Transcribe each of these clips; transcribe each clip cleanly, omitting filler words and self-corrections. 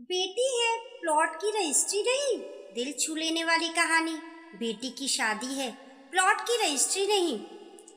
बेटी है, प्लॉट की रजिस्ट्री नहीं। दिल छू लेने वाली कहानी। बेटी की शादी है, प्लॉट की रजिस्ट्री नहीं।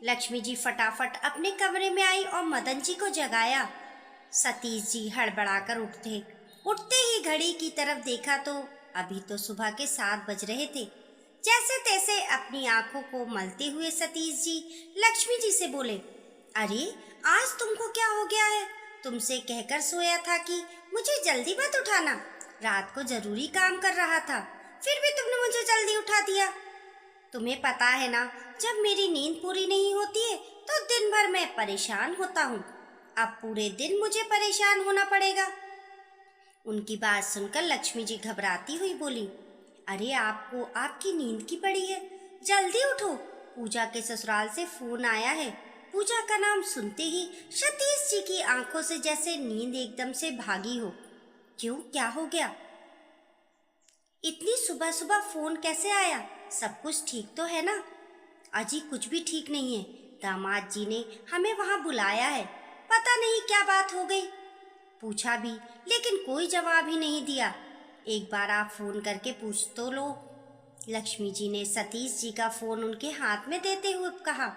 लक्ष्मी जी फटाफट अपने कमरे में आई और मदन जी को जगाया। सतीश जी हड़बड़ाकर उठते उठते ही घड़ी की तरफ देखा तो अभी तो सुबह के 7 बज रहे थे। जैसे तैसे अपनी आंखों को मलते हुए सतीश जी लक्ष्मी जी से बोले, अरे आज तुमको क्या हो गया है? तुमसे कहकर सोया था कि मुझे जल्दी मत उठाना। रात को जरूरी काम कर रहा था, फिर भी तुमने मुझे जल्दी उठा दिया। तुम्हें पता है ना, जब मेरी नींद पूरी नहीं होती है तो दिन भर मैं परेशान होता हूँ। अब पूरे दिन मुझे परेशान होना पड़ेगा। उनकी बात सुनकर लक्ष्मी जी घबराती हुई बोली, अरे आपको आपकी नींद की पड़ी है, जल्दी उठो। पूजा के ससुराल से फोन आया है। पूजा का नाम सुनते ही सतीश जी की आंखों से जैसे नींद एकदम से भागी हो। क्यों, क्या हो गया? इतनी सुबह सुबह फोन कैसे आया? सब कुछ ठीक तो है ना? अजी कुछ भी ठीक नहीं है। दामाद जी ने हमें वहां बुलाया है, पता नहीं क्या बात हो गई। पूछा भी लेकिन कोई जवाब ही नहीं दिया। एक बार आप फोन करके पूछ तो लो। लक्ष्मी जी ने सतीश जी का फोन उनके हाथ में देते हुए कहा।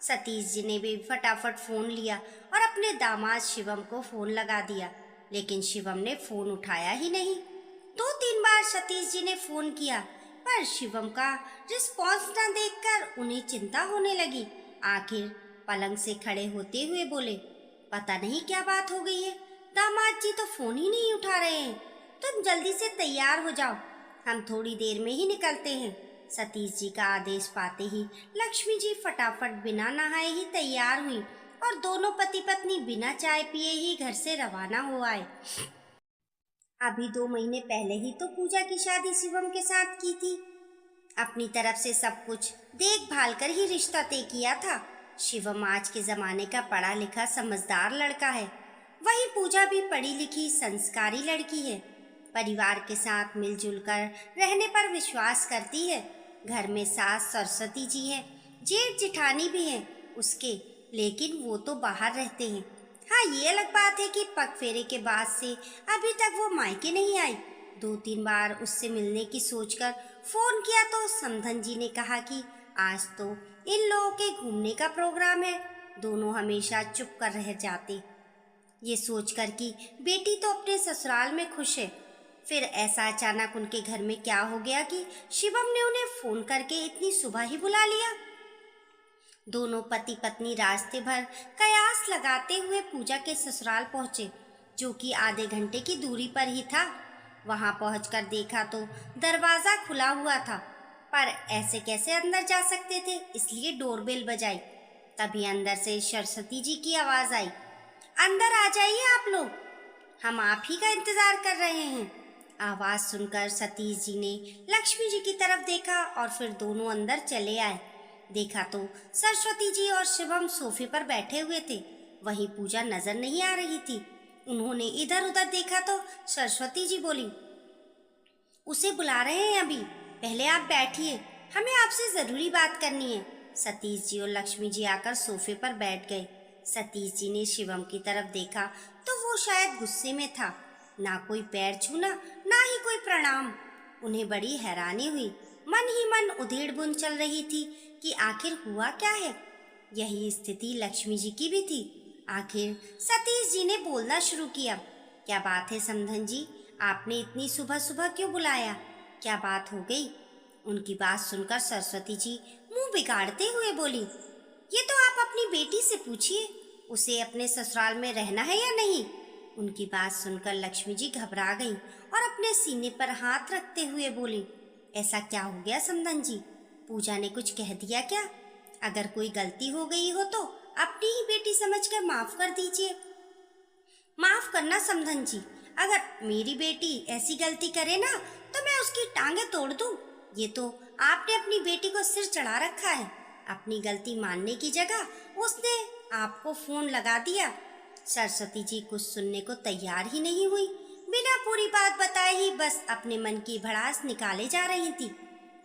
सतीश जी ने भी फटाफट फोन लिया और अपने दामाद शिवम को फोन लगा दिया, लेकिन शिवम ने फोन उठाया ही नहीं। 2-3 बार सतीश जी ने फोन किया, पर शिवम का रिस्पॉन्स न देखकर उन्हें चिंता होने लगी। आखिर पलंग से खड़े होते हुए बोले, पता नहीं क्या बात हो गई है, दामाद जी तो फोन ही नहीं उठा रहे हैं। तुम जल्दी से तैयार हो जाओ, हम थोड़ी देर में ही निकलते हैं। सतीश जी का आदेश पाते ही लक्ष्मी जी फटाफट बिना नहाए ही तैयार हुई और दोनों पति पत्नी बिना चाय पिए ही घर से रवाना हो आए। अभी 2 महीने पहले ही तो पूजा की शादी शिवम के साथ की थी। अपनी तरफ से सब कुछ देखभाल कर ही रिश्ता तय किया था। शिवम आज के जमाने का पढ़ा लिखा समझदार लड़का है, वही पूजा भी पढ़ी लिखी संस्कारी लड़की है। परिवार के साथ मिलजुल कर रहने पर विश्वास करती है। घर में सास सरस्वती जी है, जेठ जिठानी भी है उसके, लेकिन वो तो बाहर रहते हैं। हाँ, ये अलग बात है कि पग फेरे के बाद से अभी तक वो मायके नहीं आई। 2-3 बार उससे मिलने की सोचकर फोन किया तो समधन जी ने कहा कि आज तो इन लोगों के घूमने का प्रोग्राम है। दोनों हमेशा चुप कर रह जाते, ये सोचकर कि बेटी तो अपने ससुराल में खुश है। फिर ऐसा अचानक उनके घर में क्या हो गया कि शिवम ने उन्हें फोन करके इतनी सुबह ही बुला लिया। दोनों पति पत्नी रास्ते भर कयास लगाते हुए पूजा के ससुराल पहुंचे, जो कि आधे घंटे की दूरी पर ही था। वहां पहुंचकर देखा तो दरवाजा खुला हुआ था, पर ऐसे कैसे अंदर जा सकते थे, इसलिए डोरबेल बजाई। तभी अंदर से सरस्वती जी की आवाज आई, अंदर आ जाइए आप लोग, हम आप ही का इंतजार कर रहे हैं। आवाज सुनकर सतीश जी ने लक्ष्मी जी की तरफ देखा और फिर दोनों अंदर चले आए। देखा तो सरस्वती जी और शिवम सोफे पर बैठे हुए थे, वहीं पूजा नजर नहीं आ रही थी। उन्होंने इधर उधर देखा तो सरस्वती जी बोली, उसे बुला रहे हैं अभी, पहले आप बैठिए, हमें आपसे जरूरी बात करनी है। सतीश जी और लक्ष्मी जी आकर सोफे पर बैठ गए। सतीश जी ने शिवम की तरफ देखा तो वो शायद गुस्से में था। ना कोई पैर छूना, ना ही कोई प्रणाम। उन्हें बड़ी हैरानी हुई, मन ही मन उधेड़ बुन चल रही थी कि आखिर हुआ क्या है। यही स्थिति लक्ष्मी जी की भी थी। आखिर सतीश जी ने बोलना शुरू किया, क्या बात है समधन जी, आपने इतनी सुबह सुबह क्यों बुलाया? क्या बात हो गई? उनकी बात सुनकर सरस्वती जी मुंह बिगाड़ते हुए बोली, ये तो आप अपनी बेटी से पूछिए, उसे अपने ससुराल में रहना है या नहीं। उनकी बात सुनकर लक्ष्मी जी घबरा गई और अपने सीने पर हाथ रखते हुए बोली, ऐसा क्या हो गया समधन जी? पूजा ने कुछ कह दिया क्या? अगर कोई गलती हो गई हो तो अपनी ही बेटी समझकर माफ कर दीजिए। माफ करना समधन जी, अगर मेरी बेटी ऐसी गलती करे ना तो मैं उसकी टांगे तोड़ दूं। ये तो आपने अपनी बेटी को सिर चढ़ा रखा है। अपनी गलती मानने की जगह उसने आपको फोन लगा दिया। सरस्वती जी कुछ सुनने को तैयार ही नहीं हुई, बिना पूरी बात बताए ही बस अपने मन की भड़ास निकाले जा रही थी।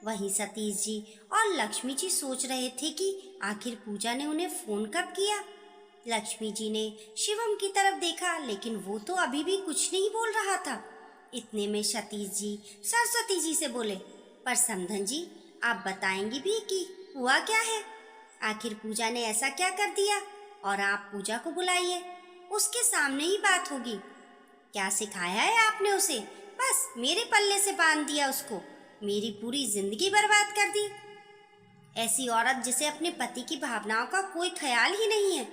वहीं सतीश जी और लक्ष्मी जी सोच रहे थे कि आखिर पूजा ने उन्हें फोन कब किया। लक्ष्मी जी ने शिवम की तरफ देखा, लेकिन वो तो अभी भी कुछ नहीं बोल रहा था। इतने में सतीश जी सरस्वती जी से बोले, पर समधन जी आप बताएंगी भी कि हुआ क्या है? आखिर पूजा ने ऐसा क्या कर दिया? और आप पूजा को बुलाइए, उसके सामने ही बात होगी। क्या सिखाया है आपने उसे? बस मेरे पल्ले से बांध दिया उसको, मेरी पूरी जिंदगी बर्बाद कर दी। ऐसी औरत जिसे अपने पति की भावनाओं का कोई ख्याल ही नहीं है।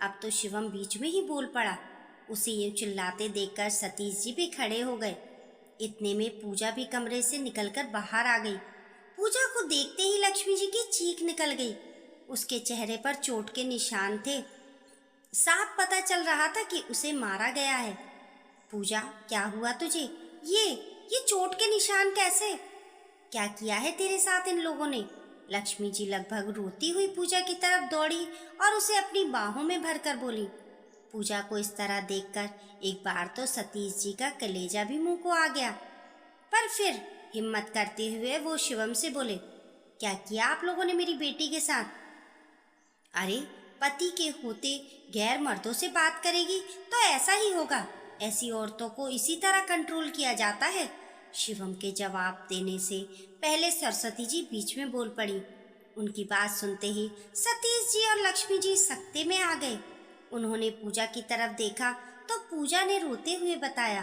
अब तो शिवम बीच में ही बोल पड़ा। उसे यूं चिल्लाते देखकर सतीश जी भी खड़े हो गए। इतने में पूजा भी कमरे से निकलकर बाहर आ गई। पूजा को देखते ही लक्ष्मी जी की चीख निकल गई। उसके चेहरे पर चोट के निशान थे। साफ पता चल रहा था कि उसे मारा गया है। पूजा, क्या हुआ तुझे? ये चोट के निशान कैसे? क्या किया है तेरे साथ इन लोगों ने? लक्ष्मी जी लगभग रोती हुई पूजा की तरफ दौड़ी और उसे अपनी बाहों में भरकर बोली। पूजा को इस तरह देखकर एक बार तो सतीश जी का कलेजा भी मुंह को आ गया, पर फिर हिम्मत करते हुए वो शिवम से बोले, क्या किया आप लोगों ने मेरी बेटी के साथ? अरे, पति के होते गैर मर्दों से बात करेगी तो ऐसा ही होगा। ऐसी औरतों को इसी तरह कंट्रोल किया जाता है। शिवम के जवाब देने से पहले सरस्वती जी बीच में बोल पड़ी। उनकी बात सुनते ही सतीश जी और लक्ष्मी जी सकते में आ गए। उन्होंने पूजा की तरफ देखा तो पूजा ने रोते हुए बताया,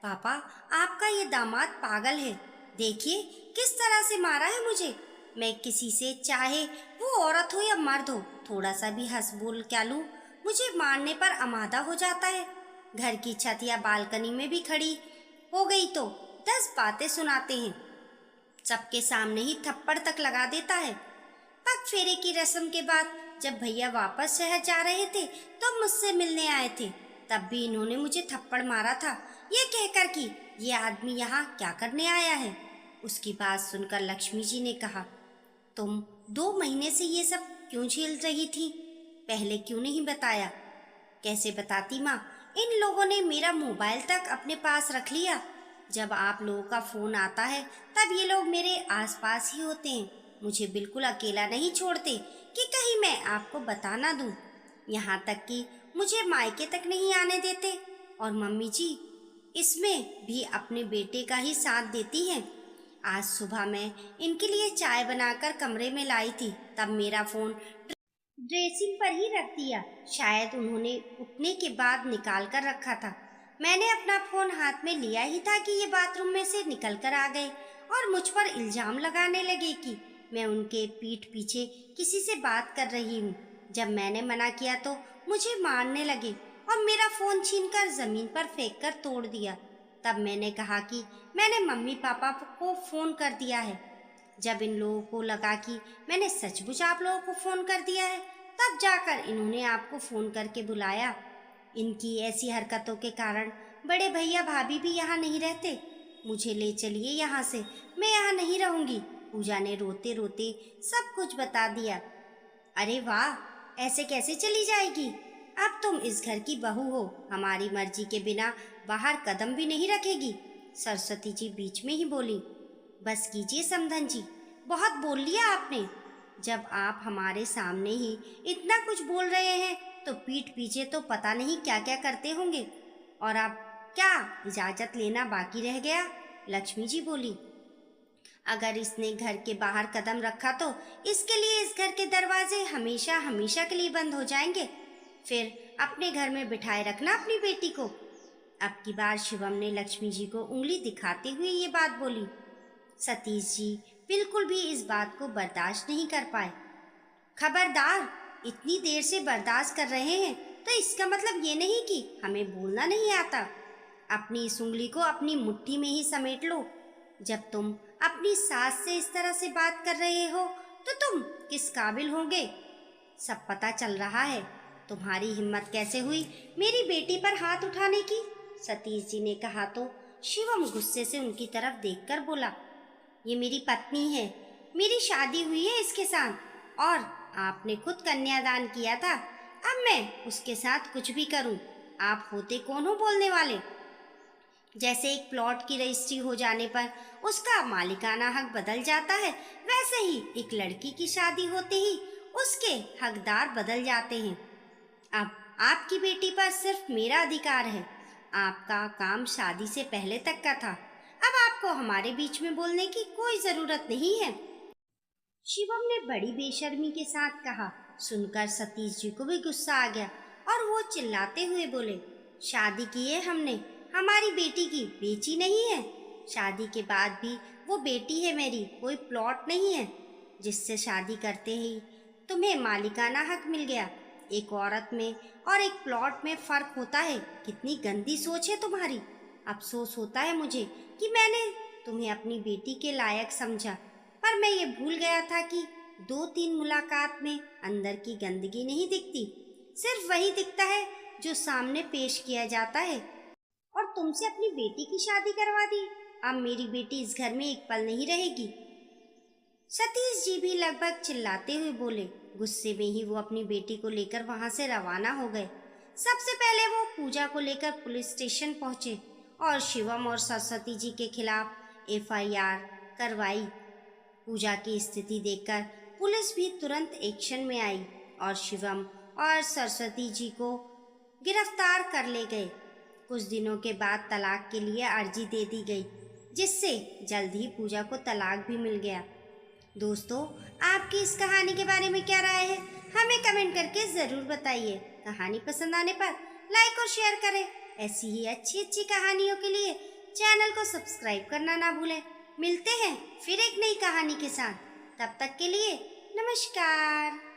पापा, आपका ये दामाद पागल है। देखिए किस तरह से मारा है मुझे। मैं किसी से, चाहे वो औरत हो या मर्द हो, थोड़ा सा भी हंस बोल क्या लूँ, मुझे मारने पर आमादा हो जाता है। घर की छत या बालकनी में भी खड़ी हो गई तो 10 बातें सुनाते हैं। सबके सामने ही थप्पड़ तक लगा देता है। पग फेरे की रस्म के बाद जब भैया वापस शहर जा रहे थे तो मुझसे मिलने आए थे, तब भी इन्होंने मुझे थप्पड़ मारा था, ये कहकर कि ये आदमी यहाँ क्या करने आया है। उसकी बात सुनकर लक्ष्मी जी ने कहा, तुम 2 महीने से ये सब क्यों झेल रही थी? पहले क्यों नहीं बताया? कैसे बताती माँ, इन लोगों ने मेरा मोबाइल तक अपने पास रख लिया। जब आप लोगों का फोन आता है तब ये लोग मेरे आसपास ही होते हैं। मुझे बिल्कुल अकेला नहीं छोड़ते कि कहीं मैं आपको बता ना दूं। यहाँ तक कि मुझे मायके तक नहीं आने देते। और मम्मी जी इसमें भी अपने बेटे का ही साथ देती हैं। आज सुबह मैं इनके लिए चाय बनाकर कमरे में लाई थी, तब मेरा फोन ड्रेसिंग पर ही रख दिया। शायद उन्होंने उठने के बाद निकाल कर रखा था। मैंने अपना फोन हाथ में लिया ही था कि ये बाथरूम में से निकल कर आ गए और मुझ पर इल्जाम लगाने लगे कि मैं उनके पीठ पीछे किसी से बात कर रही हूँ। जब मैंने मना किया तो मुझे मारने लगे और मेरा फोन छीनकर जमीन पर फेंक कर तोड़ दिया। तब मैंने कहा कि मैंने मम्मी पापा को फोन कर दिया है। जब इन लोगों को लगा कि मैंने सचमुच आप लोगों को फोन कर दिया है, तब जाकर इन्होंने आपको फोन करके बुलाया। इनकी ऐसी हरकतों के कारण बड़े भैया भाभी भी यहाँ नहीं रहते। मुझे ले चलिए यहाँ से, मैं यहाँ नहीं रहूँगी। पूजा ने रोते रोते सब कुछ बता दिया। अरे वाह, ऐसे कैसे चली जाएगी? अब तुम इस घर की बहू हो, हमारी मर्जी के बिना बाहर कदम भी नहीं रखेगी। सरस्वती जी बीच में ही बोली। बस कीजिए समधन जी, बहुत बोल लिया आपने। जब आप हमारे सामने ही इतना कुछ बोल रहे हैं तो पीठ पीछे तो पता नहीं क्या क्या करते होंगे। और अब क्या इजाजत लेना बाकी रह गया? लक्ष्मी जी बोली। अगर इसने घर के बाहर कदम रखा तो इसके लिए इस घर के दरवाजे हमेशा हमेशा के लिए बंद हो जाएंगे। फिर अपने घर में बिठाए रखना अपनी बेटी को। अब की बार शिवम ने लक्ष्मी जी को उंगली दिखाते हुए ये बात बोली। सतीश जी बिल्कुल भी इस बात को बर्दाश्त नहीं कर पाए। खबरदार, इतनी देर से बर्दाश्त कर रहे हैं तो इसका मतलब ये नहीं कि हमें बोलना नहीं आता। अपनी इस उंगली को अपनी मुट्ठी में ही समेट लो। जब तुम अपनी सास से इस तरह से बात कर रहे हो तो तुम किस काबिल होंगे? सब पता चल रहा है। तुम्हारी हिम्मत कैसे हुई मेरी बेटी पर हाथ उठाने की? सतीश जी ने कहा तो शिवम गुस्से से उनकी तरफ देखकर बोला, ये मेरी पत्नी है, मेरी शादी हुई है इसके साथ और आपने खुद कन्यादान किया था। अब मैं उसके साथ कुछ भी करूं, आप होते कौन हो बोलने वाले? जैसे एक प्लॉट की रजिस्ट्री हो जाने पर उसका मालिकाना हक बदल जाता है, वैसे ही एक लड़की की शादी होते ही उसके हकदार बदल जाते हैं। अब आपकी बेटी पर सिर्फ मेरा अधिकार है। आपका काम शादी से पहले तक का था। अब आपको हमारे बीच में बोलने की कोई जरूरत नहीं है। शिवम ने बड़ी बेशर्मी के साथ कहा। सुनकर सतीश जी को भी गुस्सा आ गया और वो चिल्लाते हुए बोले, शादी की है हमने, हमारी बेटी की बेची नहीं है। शादी के बाद भी वो बेटी है मेरी, कोई प्लॉट नहीं है जिससे शादी करते ही तुम्हें मालिकाना हक मिल गया। एक औरत में और एक प्लॉट में फर्क होता है। कितनी गंदी सोच है तुम्हारी। अफसोस होता है मुझे कि मैंने तुम्हें अपनी बेटी के लायक समझा, पर मैं ये भूल गया था कि 2-3 मुलाकात में अंदर की गंदगी नहीं दिखती, सिर्फ वही दिखता है जो सामने पेश किया जाता है। और तुमसे अपनी बेटी की शादी करवा दी। अब मेरी बेटी इस घर में एक पल नहीं रहेगी। सतीश जी भी लगभग चिल्लाते हुए बोले। गुस्से में ही वो अपनी बेटी को लेकर वहां से रवाना हो गए। सबसे पहले वो पूजा को लेकर पुलिस स्टेशन पहुंचे और शिवम और सरस्वती जी के खिलाफ एफआईआर करवाई। पूजा की स्थिति देखकर पुलिस भी तुरंत एक्शन में आई और शिवम और सरस्वती जी को गिरफ्तार कर ले गए। कुछ दिनों के बाद तलाक के लिए अर्जी दे दी गई, जिससे जल्द ही पूजा को तलाक भी मिल गया। दोस्तों, आपकी इस कहानी के बारे में क्या राय है, हमें कमेंट करके ज़रूर बताइए। कहानी पसंद आने पर लाइक और शेयर करें। ऐसी ही अच्छी अच्छी कहानियों के लिए चैनल को सब्सक्राइब करना ना भूलें। मिलते हैं फिर एक नई कहानी के साथ। तब तक के लिए नमस्कार।